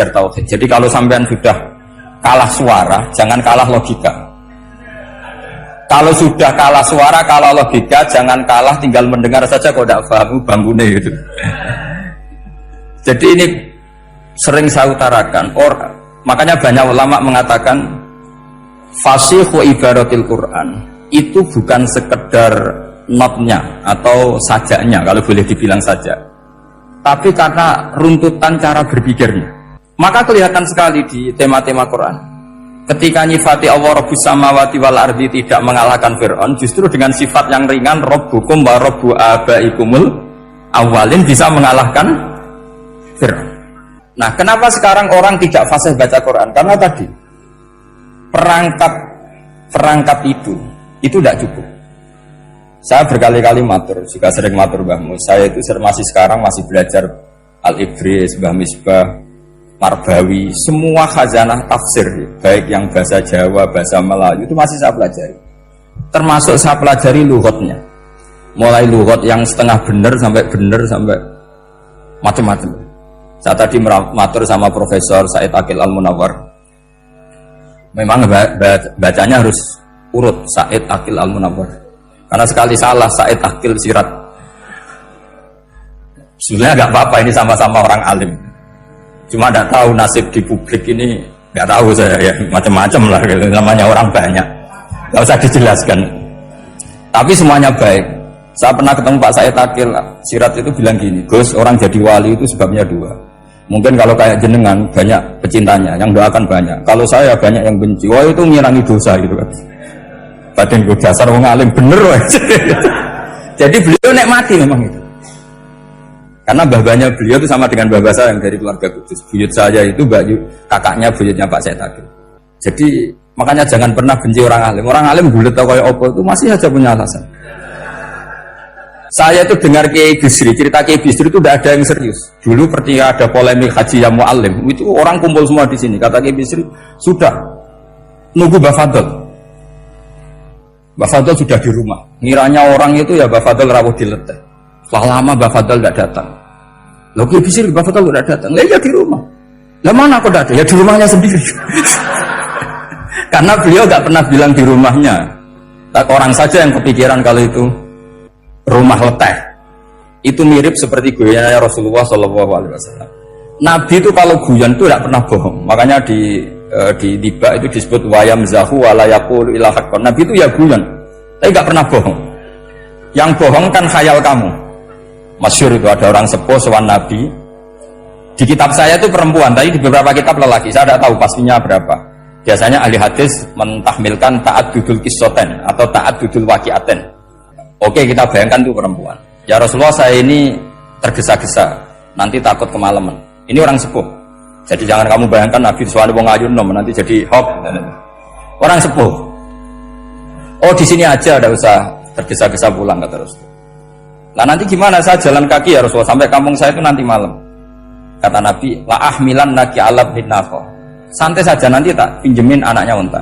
tauhid. Jadi kalau sampean sudah kalah suara, jangan kalah logika. Kalau sudah kalah suara, kalah logika, jangan kalah tinggal mendengar saja kok tidak paham bambune gitu. Jadi ini sering saya utarakan. Makanya banyak ulama mengatakan fasihhu ibaratil Quran itu bukan sekedar notnya atau sajaknya kalau boleh dibilang saja, tapi karena runtutan cara berpikirnya. Maka kelihatan sekali di tema-tema Quran ketika nyifati Allah Rabbus samawati wal ardi tidak mengalahkan Fir'aun, justru dengan sifat yang ringan Rabbukum wa Rabbu abaikumul awalin bisa mengalahkan Fir'aun. Nah, kenapa sekarang orang tidak fasih baca Quran? Karena tadi perangkat itu tidak cukup. Saya berkali-kali matur, juga sering matur Mbah Mus. Saya itu sekarang masih belajar Al-Ibris, Mbah Misbah, Marbawi, semua khazanah tafsir, baik yang bahasa Jawa, bahasa Melayu itu masih saya pelajari. Termasuk saya pelajari lughatnya. Mulai lughat yang setengah benar sampai macam-macam. Saya tadi matur sama Profesor Said Aqil Al-Munawwar. Memang bacanya harus urut Said Aqil Al-Munawwar. Karena sekali salah Said Aqil Sirat. Sebenarnya enggak apa-apa, ini sama-sama orang alim. Cuma enggak tahu nasib di publik ini, enggak tahu saya ya, macam-macam lah gitu. Namanya orang banyak. Enggak usah dijelaskan. Tapi semuanya baik. Saya pernah ketemu Pak Said Aqil Sirat itu bilang gini, Gus, orang jadi wali itu sebabnya dua. Mungkin kalau kayak jenengan banyak pecintanya, yang doakan banyak. Kalau saya banyak yang benci, wah itu ngirangi dosa gitu kan. Batin gue dasar wong alim bener wah. Jadi beliau nikmati memang itu. Karena babanya beliau itu sama dengan babah saya yang dari keluarga Kudus. Buyut saya itu kakaknya buyutnya Pak Said Aqil. Jadi makanya jangan pernah benci orang alim. Orang alim bulet tau kayak apa itu masih aja punya alasan. Saya itu dengar Kiai Bisri, cerita Kiai Bisri itu tidak ada yang serius. Dulu ketika ada polemik haji yang mu'alim, itu orang kumpul semua di sini. Kata Kiai Bisri, sudah nunggu Mbah Fadl. Mbah Fadl sudah di rumah. Ngiranya orang itu ya Mbah Fadl rawuh dileteh. Setelah lama Mbah Fadl tidak datang. Loh Kiai Bisri, Mbah Fadl tidak datang. Lah ya di rumah. Lah mana kok tidak ada? Ya di rumahnya sendiri. Karena beliau tidak pernah bilang di rumahnya. Orang saja yang kepikiran kalau itu rumah leteh. Itu mirip seperti guyonnya Rasulullah SAW. Nabi itu kalau guyon itu tidak pernah bohong. Makanya di tiba itu disebut wayam zahu walayakul ilahakon. Nabi itu ya guyon, tapi tidak pernah bohong. Yang bohong kan khayal kamu. Masyhur itu ada orang sepuh sowan Nabi. Di kitab saya itu perempuan, tapi di beberapa kitab lelaki. Saya tidak tahu pastinya berapa. Biasanya ahli hadis mentahmilkan ta'addudul qissaten atau ta'addudul waqi'aten. Oke, kita bayangkan itu perempuan. Ya Rasulullah, saya ini tergesa-gesa, nanti takut kemalaman. Ini orang sepuh. Jadi jangan kamu bayangkan Nabi suami wong ayu nom nanti jadi hop. Orang sepuh. Oh di sini aja, ada usah tergesa-gesa pulang kata Rasulullah. Nah nanti gimana, saya jalan kaki ya Rasulullah sampai kampung saya itu nanti malam. Kata Nabi, la ahmilan naki alab bin nafo. Santai saja, nanti tak pinjemin anaknya unta.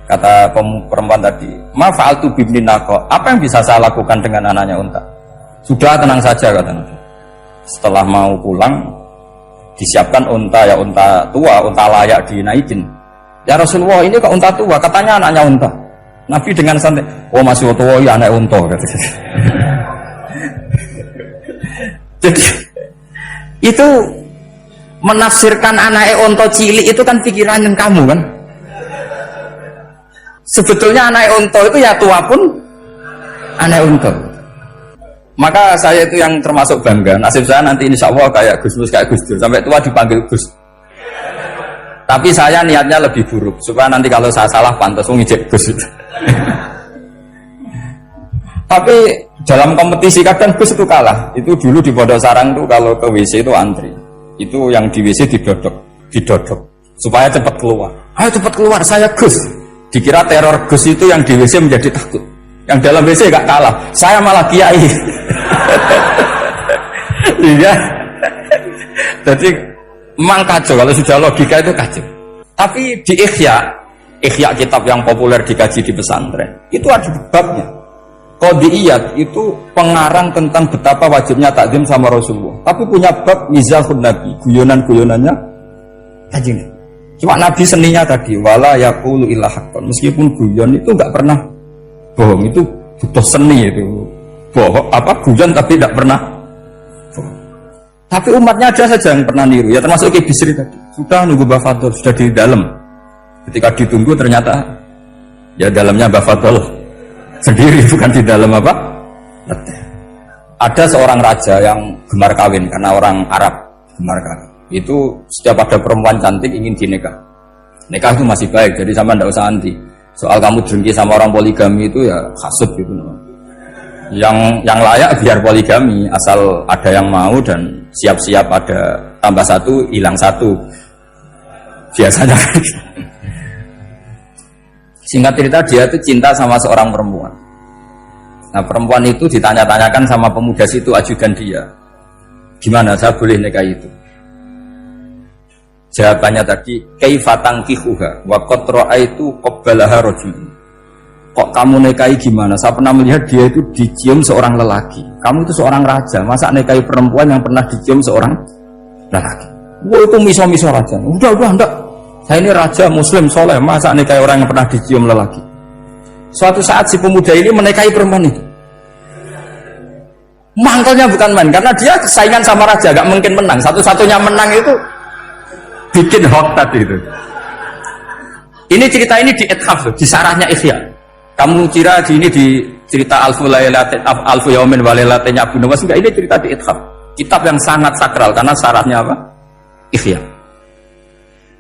Kata perempuan tadi, ma fa'altu bibnin naqo, apa yang bisa saya lakukan dengan anaknya unta? Sudah, tenang saja kata Nabi. Setelah mau pulang, disiapkan unta, ya unta tua, unta layak dinaikin. Ya Rasulullah, ini kok unta tua? Katanya anaknya unta. Nabi dengan santai, oh masih tua, ya anak unta. Jadi itu menafsirkan anaknya unta cilik itu kan pikiran yang kamu kan. Sebetulnya anak unta itu ya tua pun anak unta. Maka saya itu yang termasuk bangga. Nasib saya nanti insya Allah kayak Gus Mus, kayak Gus Dur. Sampai tua dipanggil Gus. Tapi saya niatnya lebih buruk. Supaya nanti kalau saya salah pantas ngijek Gus. Tapi dalam kompetisi kadang Gus itu kalah. Itu dulu di Pondok Sarang itu kalau ke WC itu antri. Itu yang di WC didodok. Supaya cepat keluar. Ayo cepat keluar, saya Gus. Dikira teror Gus itu yang di WC menjadi takut. Yang dalam WC gak kalah. Saya malah kiai. Iya. Jadi memang kacau. Kalau sudah logika itu kacau. Tapi di Ihya kitab yang populer dikaji di pesantren, itu ada babnya. Qadiyat itu pengarang tentang betapa wajibnya takzim sama Rasulullah. Tapi punya bab mizahun Nabi, guyonan-guyonannya Kanjeng. Cuma Nabi seninya tadi wala yaqulu illa haqqan. Meskipun guyon itu enggak pernah bohong, itu butuh seni itu. Bohong apa guyon tapi tidak pernah bohong. Tapi umatnya ada saja yang pernah niru, ya termasuk Ki Bisri tadi. Sudah nunggu Mbah Fadl, sudah di dalam. Ketika ditunggu ternyata ya dalamnya Mbah Fadl sendiri, bukan di dalam apa? Ada seorang raja yang gemar kawin karena orang Arab gemar kawin. Itu setiap ada perempuan cantik ingin dinikah. Nikah itu masih baik, jadi sama ndak usah anti. Soal kamu dengki sama orang poligami itu ya hasud gitu. Yang layak biar poligami, asal ada yang mau dan siap-siap ada tambah satu, hilang satu. Biasanya. Singkat cerita dia itu cinta sama seorang perempuan. Nah perempuan itu ditanya-tanyakan sama pemuda situ ajudan dia. Gimana saya boleh nikah itu? Jawabannya tadi kaifa tankihuha wa qad ra'aitu qabbalaha rajul. Kok kamu nikahi gimana? Saya pernah melihat dia itu dicium seorang lelaki. Kamu itu seorang raja, masa nikahi perempuan yang pernah dicium seorang lelaki? Wah itu miso-miso raja. Udah enggak. Saya ini raja muslim soleh, masa nikahi orang yang pernah dicium lelaki? Suatu saat si pemuda ini menikahi perempuan itu. Mangkelnya bukan main, karena dia saingan sama raja, gak mungkin menang. Satu-satunya menang itu bikin hoax tadi itu. Ini cerita ini di Ithaf, di sarahnya Ihya. Kamu kira ini di cerita Alfu Yaumin wa Lailatnya Abu Nawas? Enggak, ini cerita di Ithaf. Kitab yang sangat sakral karena sarahnya apa? Ihya.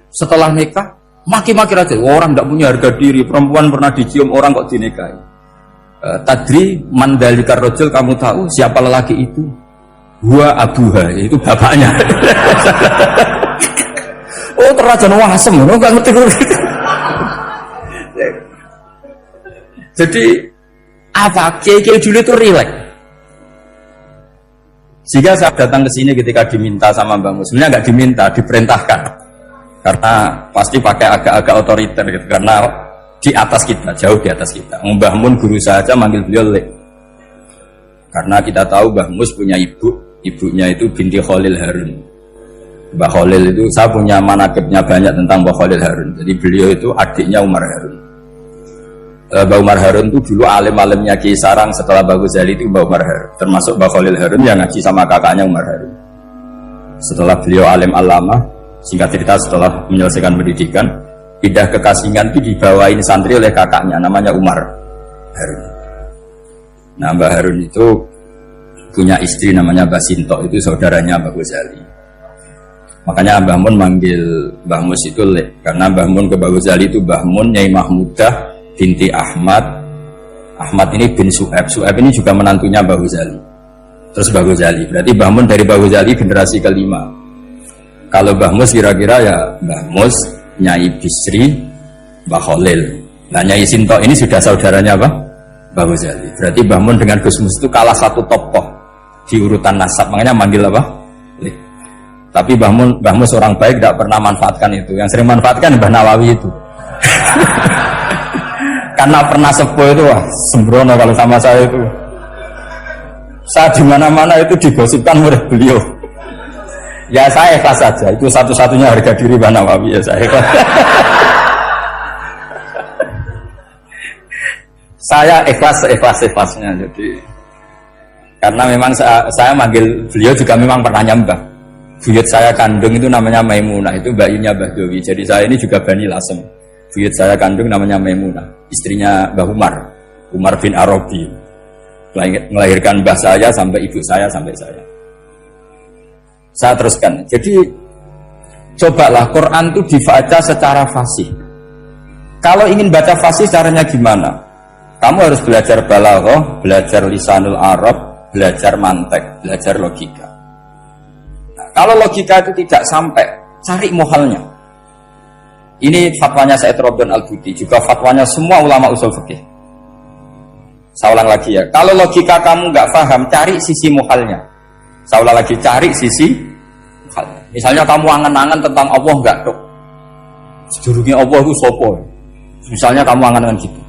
Setelah nikah, maki-maki raja. Orang tidak punya harga diri, perempuan pernah dicium orang kok dinikahi. Tadri mandalikar rojul, kamu tahu siapa lelaki itu? Gua abuha, itu bapaknya. Oh kerajaan Wasem, enggak ngerti. Jadi apa? Kiai-kiai dulu itu rileks. Jika saya datang ke sini ketika diminta sama Mbak Mus, sebenarnya nggak diminta, diperintahkan. Karena pasti pakai agak-agak otoriter gitu. Karena di atas kita, jauh di atas kita. Mbah Mun guru saja manggil beliau Lek. Karena kita tahu Mbah Mus punya ibu, ibunya itu binti Khalil Harun. Mbah Khalil itu, saya punya manaqibnya banyak tentang Mbah Khalil Harun. Jadi beliau itu adiknya Umar Harun. Mbah Umar Harun itu dulu alim-alimnya Ki Sarang. Setelah Mbah Ghazali itu Mbah Umar Harun. Termasuk Mbah Khalil Harun yang ngaji sama kakaknya Umar Harun. Setelah beliau alim alama, singkat cerita setelah menyelesaikan pendidikan, pindah ke Kasingan itu dibawain santri oleh kakaknya, namanya Umar Harun. Nah Mbah Harun itu punya istri namanya Mbah Sinto, itu saudaranya Mbah Ghazali. Makanya Mbah Mun manggil Mbah Mus itu Lek, karena Mbah Mun ke Mbah Ghazali itu Mbah Mun Nyai Mahmudah binti Ahmad. Ahmad ini bin Su'aib. Su'aib ini juga menantunya Mbah Ghazali. Terus Mbah Ghazali, berarti Mbah Mun dari Mbah Ghazali generasi kelima. Kalau Mbah Mus kira-kira ya Mbah Mus, Nyai Bisri, Mbah Khalil. Nah Nyai Sinto ini sudah saudaranya apa? Mbah Ghazali. Berarti Mbah Mun dengan Gus Mus itu kalah satu tokoh di urutan nasab. Makanya manggil apa? Lek. Tapi Mbah Mus orang baik, tidak pernah manfaatkan itu. Yang sering manfaatkan Mbah Nawawi itu. Karena pernah sepuh itu, wah sembrono kalau sama saya itu. Saya di mana-mana itu digosipkan oleh beliau. Ya saya ikhlas saja. Itu satu-satunya harga diri Mbah Nawawi ya saya ikhlas. Saya ikhlasnya. Jadi karena memang saya manggil beliau juga memang pernah nyambah. Buyut saya kandung itu namanya Maimunah, itu bayinya Mbah Dowi. Jadi saya ini juga Bani Lasem. Buyut saya kandung namanya Maimunah, istrinya Mbah Umar bin Arabi. Melahirkan mbah saya sampai ibu saya sampai saya. Saya teruskan. Jadi cobalah Quran itu dibaca secara fasih. Kalau ingin baca fasih caranya gimana? Kamu harus belajar balaghah, belajar lisanul Arab, belajar mantek, belajar logika. Kalau logika itu tidak sampai, cari muhalnya. Ini fatwanya Said Robin Al-Buti, juga fatwanya semua ulama usul fikih. Saya ulang lagi ya, kalau logika kamu nggak paham, cari sisi muhalnya. Saya ulang lagi, cari sisi muhalnya. Misalnya kamu angan-angan tentang Allah nggak dok, sedurungnya Allah itu sopo. Misalnya kamu angan-angan gitu.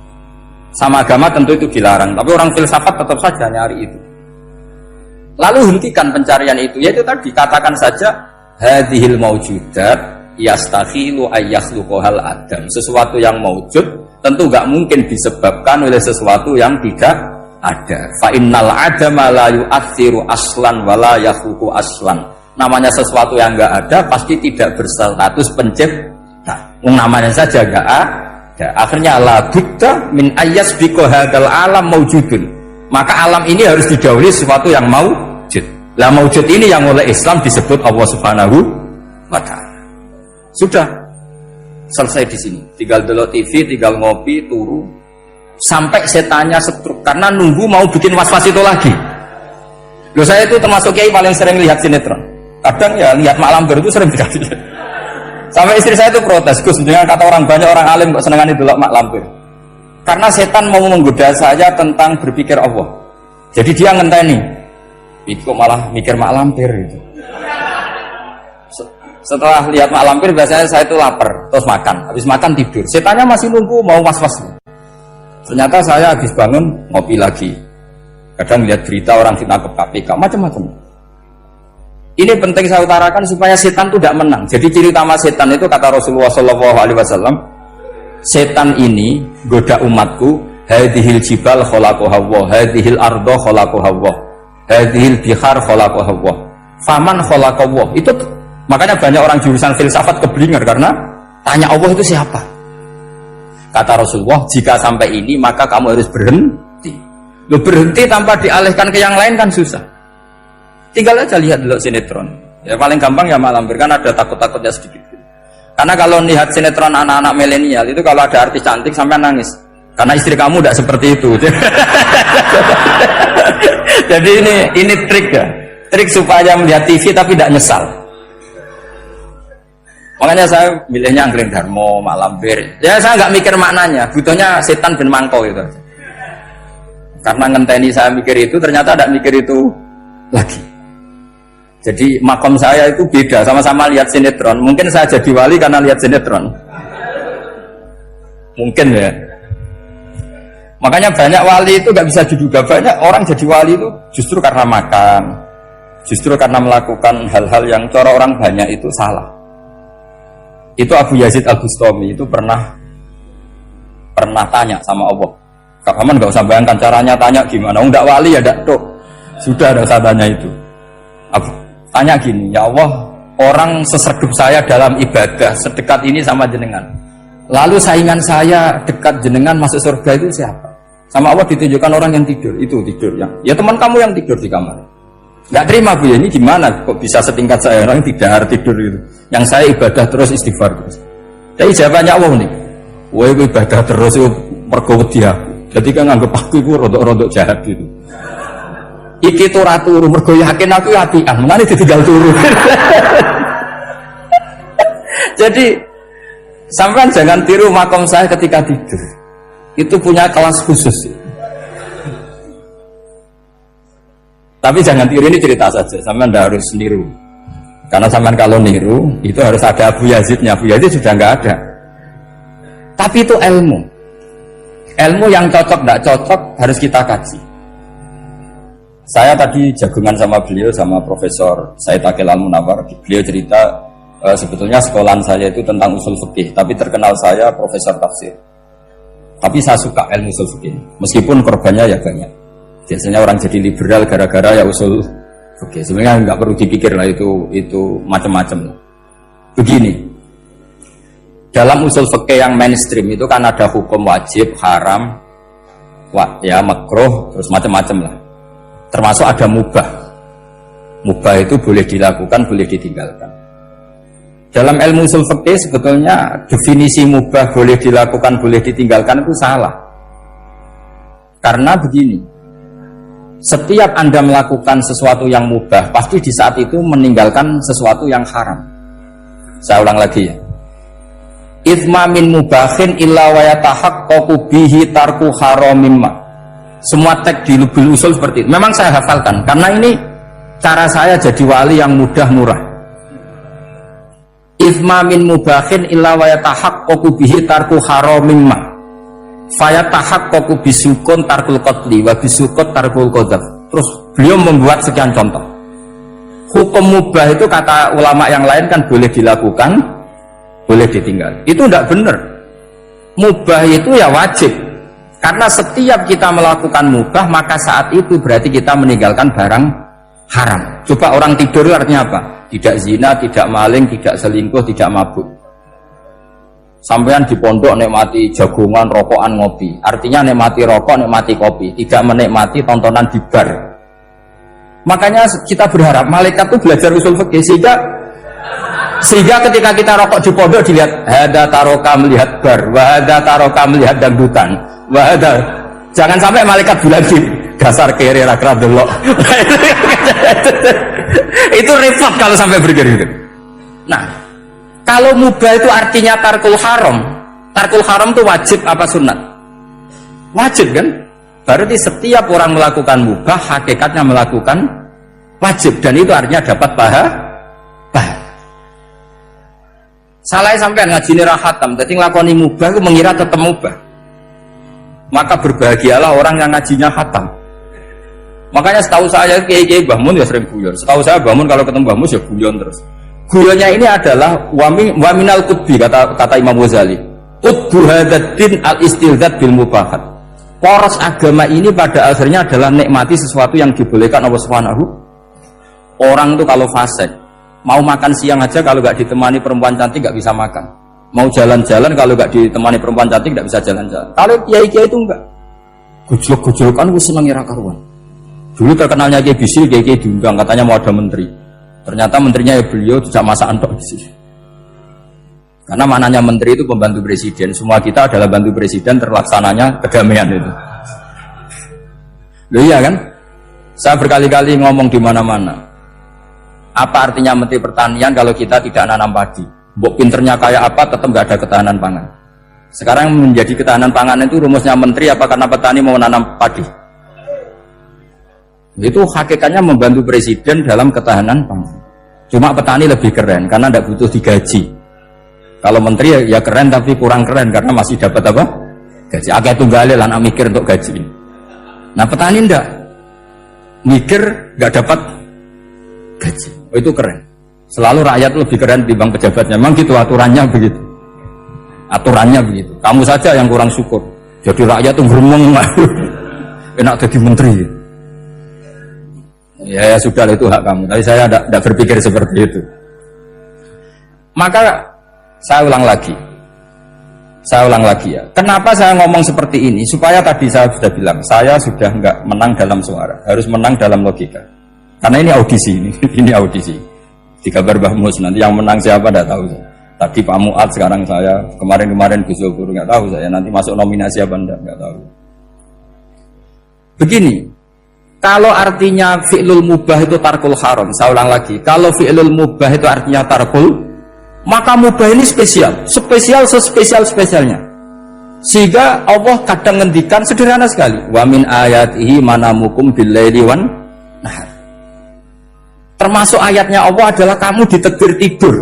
Sama agama tentu itu dilarang, tapi orang filsafat tetap saja nyari itu. Lalu hentikan pencarian itu, yaitu tadi katakan saja hadhil maujudat yastakhilu ayyakhluqal adam. Sesuatu yang maujud tentu enggak mungkin disebabkan oleh sesuatu yang tidak ada. Fa innal adama la yu'athiru aslan wa la yakhluqu aslan. Namanya sesuatu yang enggak ada pasti tidak berstatus pencipta. Namanya saja enggak ada. Akhirnya la budda min ayyasbiqa hadzal alam maujudun. Maka alam ini harus didahului sesuatu yang maujud. Lah maujud ini yang oleh Islam disebut Allah Subhanahu wa ta'ala. Sudah selesai di sini. Tinggal delok TV, tinggal ngopi, turu. Sampai setannya setruk karena nunggu mau bikin was-was itu lagi. Loh, saya itu termasuk kiai paling sering lihat sinetron. Kadang ya lihat Mak Lampir itu sering dikasih. Sampai istri saya itu protes, Gus, dengan kata orang banyak orang alim kok senengan itu Mak Lampir. Karena setan mau menggoda saya tentang berpikir Allah. Jadi dia ngenteni. Itu malah mikir Mak Lampir gitu. Setelah lihat Mak Lampir biasanya saya itu lapar, terus makan. Habis makan tidur. Setannya masih nunggu mau was-was. Ternyata saya habis bangun ngopi lagi. Kadang lihat berita orang ditangkap KPK, macam-macam. Ini penting saya utarakan supaya setan itu tidak menang. Jadi ciri utama setan itu kata Rasulullah SAW, setan ini goda umatku, hadhil jibal khalaqaha Allah, hadhil ardo khalaqaha Allah, hadhil bihar khalaqaha Allah, faman khalaqaha Allah. Itu makanya banyak orang jurusan filsafat keblinger karena tanya Allah itu siapa. Kata Rasulullah, jika sampai ini maka kamu harus berhenti. Lu berhenti tanpa dialihkan ke yang lain kan susah. Tinggal aja lihat dulu sinetron. Ya paling gampang ya Mak Lampir, kan ada takut-takutnya sedikit. Karena kalau lihat sinetron anak-anak milenial itu kalau ada artis cantik sampai nangis. Karena istri kamu tidak seperti itu. Jadi ini trik ya. Trik supaya melihat TV tapi tidak nyesal. Makanya saya milihnya Anggrek Darmo, Mak Lampir. Ya saya nggak mikir maknanya, butuhnya setan ben mangkok itu. Karena ngenteni saya mikir itu, ternyata tidak mikir itu lagi. Jadi makom saya itu beda, sama-sama lihat sinetron. Mungkin saya jadi wali karena lihat sinetron. Mungkin ya. Makanya banyak wali itu nggak bisa diduga. Banyak orang jadi wali itu justru karena makan, justru karena melakukan hal-hal yang cara orang banyak itu salah. Itu Abu Yazid Al-Bustami itu pernah tanya sama Allah. Kapan nggak usah bayangkan caranya tanya gimana. Enggak wali ya enggak tuh. Sudah ada usah tanya itu. Tanya gini, ya Allah, orang sesergup saya dalam ibadah sedekat ini sama jenengan. Lalu saingan saya dekat jenengan masuk surga itu siapa? Sama Allah ditunjukkan orang yang tidur, itu tidur ya teman kamu yang tidur di kamar. Nggak terima Bu ya, ini gimana kok bisa setingkat saya orang tidak tidur itu. Yang saya ibadah terus istighfar terus. Tapi jawabannya Allah nih, woi ibadah terus itu mergo wedi aku. Jadi kan nganggep aku itu rodok-rodok jahat gitu. Iki tuh ratu mergo yakin aku apian, mengane ditinggal turu. Jadi sampean jangan tiru makom saya ketika tidur. Itu punya kelas khusus. Tapi jangan tiru, ini cerita saja, sampean tidak harus niru. Karena sampean kalau niru itu harus ada Abu Yazidnya. Abu Yazid sudah nggak ada. Tapi itu ilmu. Ilmu yang cocok tidak cocok harus kita kaji. Saya tadi jagungan sama beliau, sama Profesor Said Aqil Al-Munawwar. Beliau cerita sebetulnya sekolahan saya itu tentang usul fikih, tapi terkenal saya Profesor Tafsir. Tapi saya suka ilmu usul fikih, meskipun korbannya ya banyak. Biasanya orang jadi liberal gara-gara ya usul fikih. Sebenarnya nggak perlu dipikir lah itu macam-macam. Begini, dalam usul fikih yang mainstream itu kan ada hukum wajib, haram, ya makruh, terus macam-macam lah. Termasuk ada mubah. Mubah itu boleh dilakukan, boleh ditinggalkan. Dalam ilmu usul fikih sebetulnya definisi mubah boleh dilakukan, boleh ditinggalkan itu salah. Karena begini, setiap Anda melakukan sesuatu yang mubah, pasti di saat itu meninggalkan sesuatu yang haram. Saya ulang lagi ya. Ithma min mubahin illa wa yatahaqqaqu bihi tarku haramimma. Semua teks di Lubul Usul seperti itu. Memang saya hafalkan karena ini cara saya jadi wali yang mudah murah. Ithma min mubahin illa wa yatahaqqaqu bihi tarku haramimma. Fayatahaqqaqu bisukun tarkul qatli wa bisukut tarkul qadzaf. Terus beliau membuat sekian contoh. Hukum mubah itu kata ulama yang lain kan boleh dilakukan, boleh ditinggal. Itu tidak benar. Mubah itu ya wajib. Karena setiap kita melakukan mubah, maka saat itu berarti kita meninggalkan barang haram. Coba orang tidur artinya apa? Tidak zina, tidak maling, tidak selingkuh, tidak mabuk. Sampean di pondok nikmati jagongan, rokokan, ngopi. Artinya nikmati rokok, nikmati kopi, tidak menikmati tontonan di bar. Makanya kita berharap malaikat itu belajar usul fikih sehingga ketika kita rokok di pondok dilihat hada taroka melihat bar, wahada taroka melihat dangdutan, wahada. Jangan sampai malaikat bilang dasar kere rakra delok. Itu repot kalau sampai begitu. Nah, kalau mubah itu artinya tarkul haram. Tarkul haram itu wajib apa sunat? Wajib kan? Berarti setiap orang melakukan mubah hakikatnya melakukan wajib, dan itu artinya dapat pahala. Salah sampean ngaji nira khatam, jadi ngelakoni mubah itu mengira tetap mubah. Maka berbahagialah orang yang ngajinya khatam. Makanya setahu saya kiai-kiai Mbah Mun ya sering guyon. Setahu saya Mbah Mun kalau ketemu Mbah Mun ya guyon terus. Guyonnya ini adalah waminal qutbi kata Imam Ghazali. Qutbu hadzal al-istildzat bil mubahat. Poros agama ini pada akhirnya adalah nikmati sesuatu yang dibolehkan Allah Subhanahu. Orang itu kalau fasik, mau makan siang aja kalau nggak ditemani perempuan cantik nggak bisa makan. Mau jalan-jalan kalau nggak ditemani perempuan cantik nggak bisa jalan-jalan. Kalau kiai-kiai itu enggak. Gujlok-gujlokan gue seneng ira karuan. Dulu terkenalnya Kiai Bisil, Kiai diundang katanya mau ada menteri. Ternyata menterinya ya beliau tidak masakan tok di sini. Karena mananya menteri itu pembantu presiden. Semua kita adalah bantu presiden terlaksananya kedamaian itu. Loh iya kan? Saya berkali-kali ngomong di mana-mana. Apa artinya menteri pertanian kalau kita tidak nanam padi? Mbok pinternya kayak apa tetap nggak ada ketahanan pangan. Sekarang menjadi ketahanan pangan itu rumusnya menteri apa karena petani mau nanam padi? Itu hakikatnya membantu presiden dalam ketahanan pangan. Cuma petani lebih keren karena tidak butuh digaji. Kalau menteri ya keren tapi kurang keren karena masih dapat apa? Gaji. Agak tunggal lah nak mikir untuk gaji. Nah petani ndak mikir nggak dapat gaji. Oh, itu keren. Selalu rakyat lebih keren dibanding pejabatnya. Memang gitu aturannya begitu. Aturannya begitu. Kamu saja yang kurang syukur. Jadi rakyat tuh berumung enak jadi menteri. Ya sudah itu hak kamu. Tapi saya tidak berpikir seperti itu. Maka saya ulang lagi ya. Kenapa saya ngomong seperti ini? Supaya tadi saya sudah bilang, saya sudah nggak menang dalam suara, harus menang dalam logika. Karena ini audisi, ini audisi. Di kabar Mbah Mus nanti yang menang siapa tidak tahu. Tadi Pak Muat, sekarang saya, kemarin Gus Zofur nggak tahu saya. Nanti masuk nominasi apa nggak tahu. Begini. Kalau artinya fi'lul mubah itu tarkul haram, saya ulang lagi. Kalau fi'lul mubah itu artinya tarkul, maka mubah ini spesial sespesialnya. Sehingga Allah kadang ngendikan sederhana sekali. Wa min ayatihi manamukum bil-laili wan nahar. Termasuk ayatnya Allah adalah kamu ditakdir tidur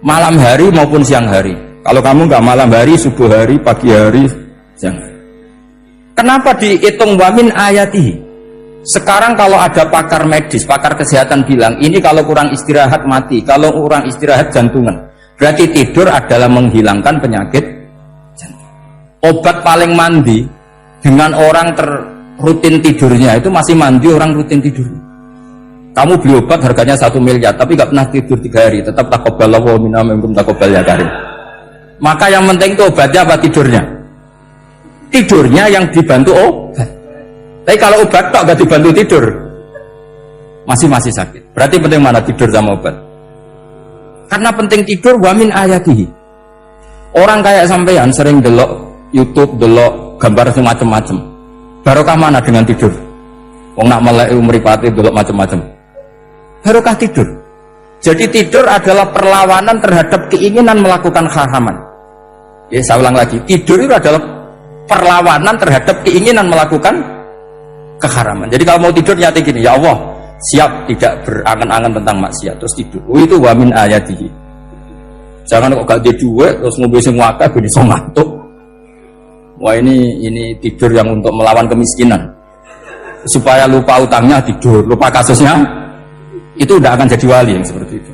malam hari maupun siang hari. Kalau kamu nggak malam hari, subuh hari, pagi hari, siang hari. Kenapa dihitung wa min ayatihi? Sekarang kalau ada pakar medis, pakar kesehatan bilang, ini kalau kurang istirahat mati, kalau kurang istirahat jantungan. Berarti tidur adalah menghilangkan penyakit jantung. Obat paling mandi dengan orang rutin tidurnya itu masih mandi orang rutin tidur. Kamu beli obat harganya 1 miliar, tapi gak pernah tidur 3 hari, tetap taqabbalallahu minna minkum taqabbal ya karim. Maka yang penting itu obatnya apa tidurnya? Tidurnya yang dibantu obat. Tapi kalau obat tak gak dibantu tidur, masih sakit. Berarti penting mana tidur sama obat? Karena penting tidur wa min ayatihi. Orang kayak sampean sering delok YouTube, delok gambar semacam-macam. Barokah mana dengan tidur? Wong nak melek mripate delok macam-macam. Barokah tidur. Jadi tidur adalah perlawanan terhadap keinginan melakukan haraman. Ya, saya ulang lagi, tidur itu adalah perlawanan terhadap keinginan melakukan keharaman. Jadi kalau mau tidur nyati gini, ya Allah siap tidak berangan-angan tentang maksiat terus tidur. Oh itu wa min ayatihi. Jangan kok gak ada duit terus ngombe sing akeh ben iso ngantuk. Wah ini tidur yang untuk melawan kemiskinan. Supaya lupa utangnya tidur, lupa kasusnya. Itu tidak akan jadi wali yang seperti itu.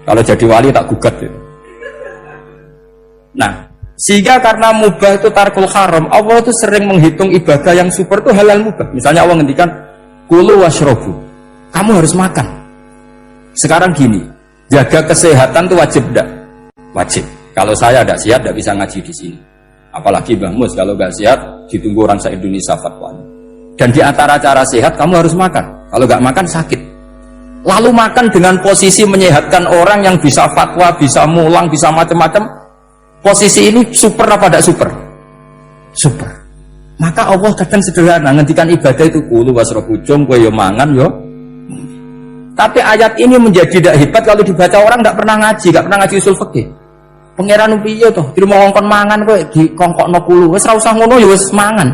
Kalau jadi wali tak gugat gitu. Nah, sehingga karena mubah itu tarkul haram, Allah itu sering menghitung ibadah yang super itu halal mubah. Misalnya Allah ngendikan kulu washrobu, kamu harus makan. Sekarang gini, jaga kesehatan itu wajib enggak? Wajib. Kalau saya tidak sehat tidak bisa ngaji di sini. Apalagi Mbah Mus kalau nggak sehat ditunggu orang se-Indonesia fatwanya. Dan di antara cara sehat kamu harus makan. Kalau nggak makan sakit. Lalu makan dengan posisi menyehatkan orang yang bisa fatwa, bisa mulang, bisa macam-macam. Posisi ini super apa tidak super? Super. Maka Allah kadang sederhana ngendikan ibadah itu kulu wasrobu jom kowe yo mangan yo. Tapi ayat ini menjadi tidak hebat kalau dibaca orang tidak pernah ngaji usul fikih. Pangeran piye toh? Di rumah ngongkon mangan kowe dikongkokno kulu. Wis ora usah ngono ya wis mangan.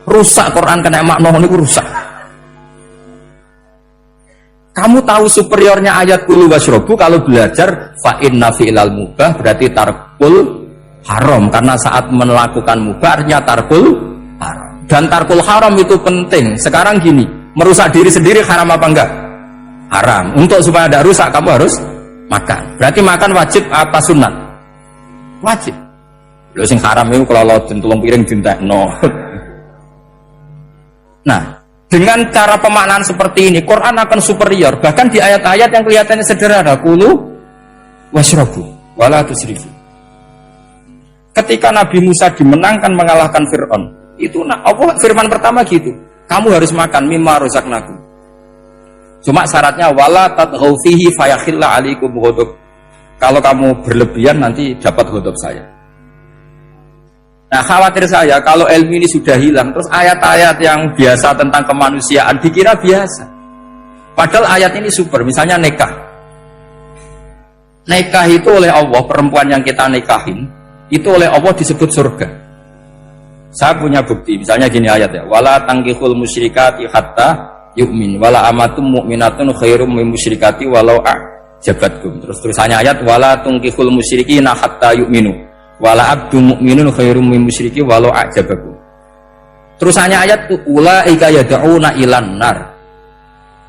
Rusak Quran kena makna niku rusak. Kamu tahu superiornya ayat kulu wasrobu kalau belajar fa inna fi'lal mubah berarti tarkul haram karena saat melakukan mubah artinya tarkul haram. Dan tarkul haram itu penting. Sekarang gini, merusak diri sendiri haram apa enggak? Haram. Untuk supaya tidak rusak kamu harus makan. Berarti makan wajib apa sunat? Wajib. Lho sing haram itu kalau lo tulung piring dintekno. Nah, dengan cara pemaknaan seperti ini Quran akan superior. Bahkan di ayat-ayat yang kelihatannya sederhana, kulu washrabu wala tusrifu. Ketika Nabi Musa dimenangkan mengalahkan Fir'aun, itu Allah firman pertama gitu, kamu harus makan mimma razaqnakum. Cuma syaratnya wala tadghaw fihi fayakhilla alaikum ghadab. Kalau kamu berlebihan nanti dapat ghadab saya. Nah, khawatir saya kalau ilmu ini sudah hilang, terus ayat-ayat yang biasa tentang kemanusiaan dikira biasa. Padahal ayat ini super, misalnya nikah. Nikah itu oleh Allah, perempuan yang kita nikahin, itu oleh Allah disebut surga. Saya punya bukti, misalnya gini ayat ya, wala tangkihul musyrikati hatta yu'min wala amatum mu'minatun khairum min musyrikati walau a'jabatkum. Terus tulisannya ayat wala tangkihul musyrikina hatta yu'minu wala abdu mu'minun khairum min musyriki walau a'jabakum. Terusannya ayat ulaika yad'una ilan nar.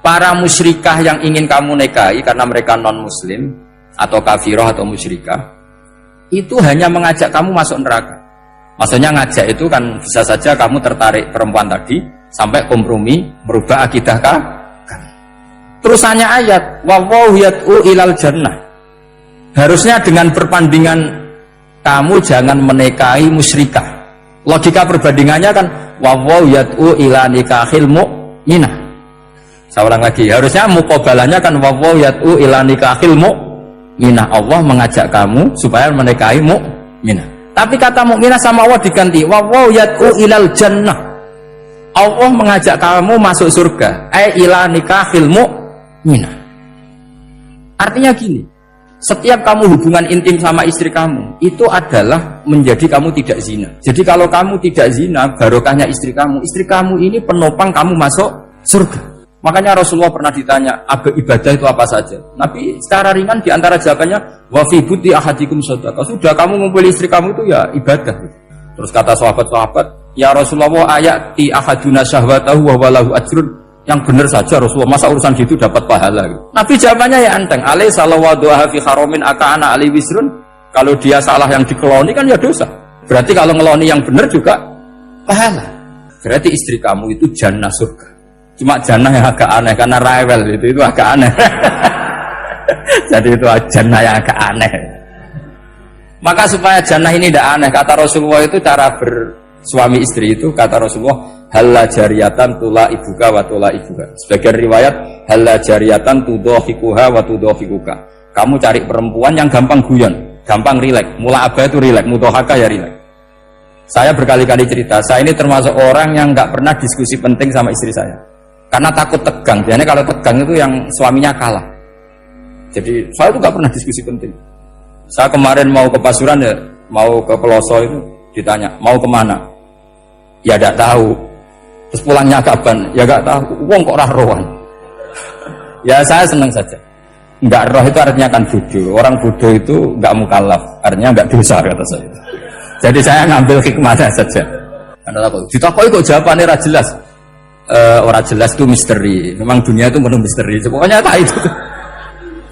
Para musyrikah yang ingin kamu nikahi karena mereka non muslim atau kafirah atau musyrikah itu hanya mengajak kamu masuk neraka. Maksudnya ngajak itu kan bisa saja kamu tertarik perempuan tadi sampai kompromi merubah akidah kamu. Terusannya ayat wallahu yad'u ilal jannah. Harusnya dengan perbandingan kamu jangan menikahi musyrikah. Logika perbandingannya kan wallahu yad'u ila nikahil mu'minah. Saya ulang lagi, harusnya muqabalahnya kan wallahu yad'u ila nikahil mu'minah. Allah mengajak kamu supaya menikahi mu'minah. Tapi kata mukminah sama Allah diganti wallahu yad'u ilal jannah. Allah mengajak kamu masuk surga. Ila nikahil mu'minah. Artinya gini, setiap kamu hubungan intim sama istri kamu itu adalah menjadi kamu tidak zina. Jadi kalau kamu tidak zina, barokahnya istri kamu ini penopang kamu masuk surga. Makanya Rasulullah pernah ditanya, ibadah itu apa saja? Nabi secara ringan diantara jawabannya, wa fi buti ahadikum shadaqah. Sudah kamu ngumpuli istri kamu itu ya ibadah. Terus kata sahabat-sahabat, ya Rasulullah ayati ahaduna syahwatahu wa walahu ajrun. Yang benar saja Rasulullah, masa urusan gitu dapat pahala. Nabi jawabannya ya enteng, alai salawaduha fi haramin aka'ana alai wisrun. Kalau dia salah yang dikeloni kan ya dosa. Berarti kalau ngeloni yang benar juga pahala. Berarti istri kamu itu jannah surga. Cuma jannah yang agak aneh karena rewel itu agak aneh. Jadi itu jannah yang agak aneh. Maka supaya jannah ini tidak aneh, kata Rasulullah itu cara bersuami istri itu kata Rasulullah halla jariyatan tula ibuka wa tula ibuka. Sebagian riwayat halla jariyatan tudhahikuha wa tudhahikuka. Kamu cari perempuan yang gampang guyon, gampang rileks. Mula abah itu rileks, mudhahaka ya rileks. Saya berkali-kali cerita, saya ini termasuk orang yang nggak pernah diskusi penting sama istri saya. Karena takut tegang, biasanya kalau tegang itu yang suaminya kalah. Jadi saya itu gak pernah diskusi penting. Saya kemarin mau ke Pasuruan ya, mau ke Peloso itu ditanya, mau kemana? Ya gak tahu. Terus pulangnya kapan? Ya gak tahu. Wong kok roh-rohan. Ya saya senang saja. Enggak roh itu artinya kan bodoh. Orang bodoh itu gak mukallaf, artinya gak dosa kata saya. Jadi saya ngambil hikmahnya saja. Karena takut. Ditakoi kok jawabannya ra jelas. Orang jelas itu misteri. Memang dunia itu penuh misteri. Pokoknya tak itu.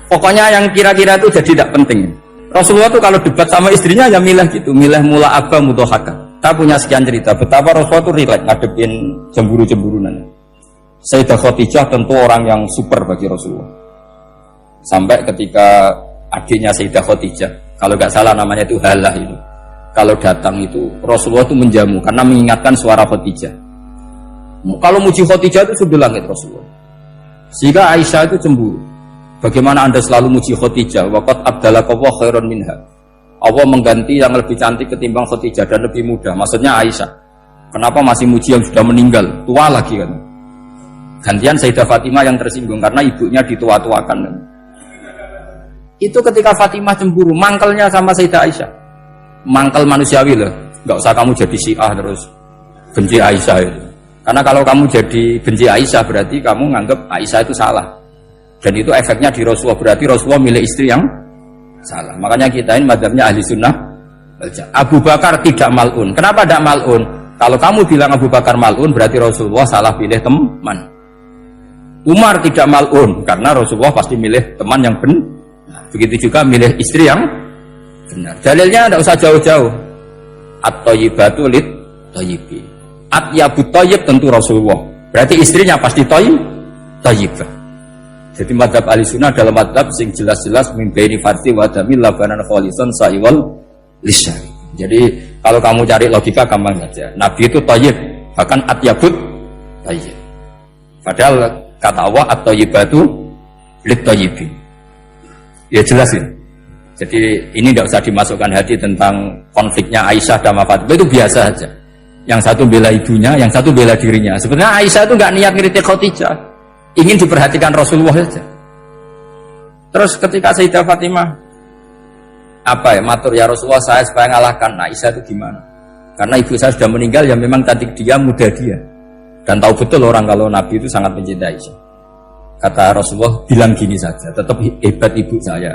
Pokoknya yang kira-kira itu jadi tidak penting. Rasulullah tuh kalau debat sama istrinya ya milah gitu, milah mula abah mutohaka. Kita punya sekian cerita betapa Rasulullah tuh rileks ngadepin cemburu-cemburunan. Sayyidah Khadijah tentu orang yang super bagi Rasulullah. Sampai ketika adiknya Sayyidah Khadijah, kalau nggak salah namanya itu Halah itu, kalau datang itu Rasulullah itu menjamu karena mengingatkan suara Khadijah. Kalau muji Khadijah itu sudah langit Rasulullah. Sehingga Aisyah itu cemburu. Bagaimana anda selalu muji Khadijah? Waqad abdalakallahu khairan minha. Allah mengganti yang lebih cantik ketimbang Khadijah dan lebih muda. Maksudnya Aisyah. Kenapa masih muji yang sudah meninggal? Tua lagi kan. Gantian Sayyidah Fatimah yang tersinggung karena ibunya ditua-tuakan kan. Itu ketika Fatimah cemburu, mangkelnya sama Sayyidah Aisyah. Mangkel manusiawi loh. Gak usah kamu jadi Syiah terus benci Aisyah itu. Karena kalau kamu jadi benci Aisyah berarti kamu nganggap Aisyah itu salah. Dan itu efeknya di Rasulullah, berarti Rasulullah milih istri yang salah. Makanya kita ini madzhabnya ahli sunnah. Abu Bakar tidak mal'un. Kenapa tidak mal'un? Kalau kamu bilang Abu Bakar mal'un berarti Rasulullah salah pilih teman. Umar tidak mal'un karena Rasulullah pasti milih teman yang benar. Begitu juga milih istri yang benar. Dalilnya tidak usah jauh-jauh. At-thayyibatu lit-thayyibi. At-yabut thayyib tentu Rasulullah. Berarti istrinya pasti thayyibah. Jadi madhab ahli sunnah dalam madhab sing jelas-jelas mimbaini farti wa damil labanan kholisan sa'iwal lisyari. Jadi kalau kamu cari logika gampang saja. Nabi itu thayyib, bahkan atyabut thayyib. Padahal kata Allah at-thayyibatu lit-thayyibi. Ya jelas ya. Jadi ini tidak usah dimasukkan hati tentang konfliknya Aisyah dan Fatimah, itu biasa saja. Yang satu bela ibunya, yang satu bela dirinya. Sebenarnya Aisyah itu nggak niat ngiritik Khadijah, ingin diperhatikan Rasulullah saja. Terus ketika Sayyidah Fatimah matur ya Rasulullah saya supaya ngalahkan Aisyah itu gimana? Karena ibu saya sudah meninggal ya memang tadi dia muda dia. Dan tahu betul orang kalau Nabi itu sangat mencintai Aisyah. Kata Rasulullah bilang gini saja, tetap hebat ibu saya.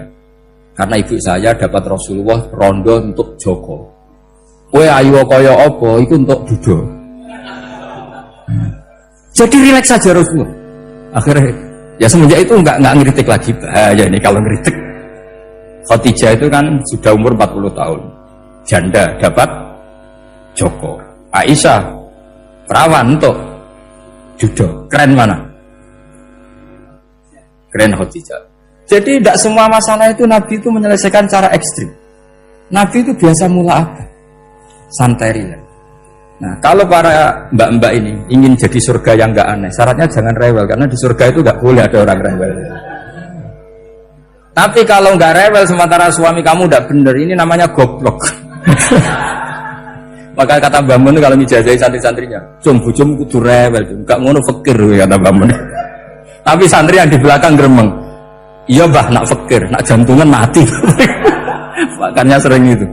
Karena ibu saya dapat Rasulullah rondo untuk Joko. Kowe ayu kaya apa itu untuk Buddha. Jadi rileks saja Rasulullah. Akhirnya ya semenjak itu enggak ngeritik lagi. Bahaya ini kalau ngeritik. Khadijah itu kan sudah umur 40 tahun. Janda dapat Joko. Aisyah perawan untuk Judo. Keren mana? Keren Khadijah. Jadi tidak semua masalah itu Nabi itu menyelesaikan cara ekstrim. Nabi itu biasa mula apa? Santai rileks. Nah, kalau para mbak-mbak ini ingin jadi surga yang enggak aneh, syaratnya jangan rewel karena di surga itu enggak boleh ada orang rewel. Tapi kalau enggak rewel sementara suami kamu enggak bener, ini namanya goblok. Maka kata Mbah Mun kalau mijazahi santri-santrinya, "Cum bujum kudu rewel, enggak ngono fakir," kata Mbah Mun. Tapi santri yang di belakang gremeng, "Iya Mbah, nak fakir, nak jantungan mati." Makanya sering itu.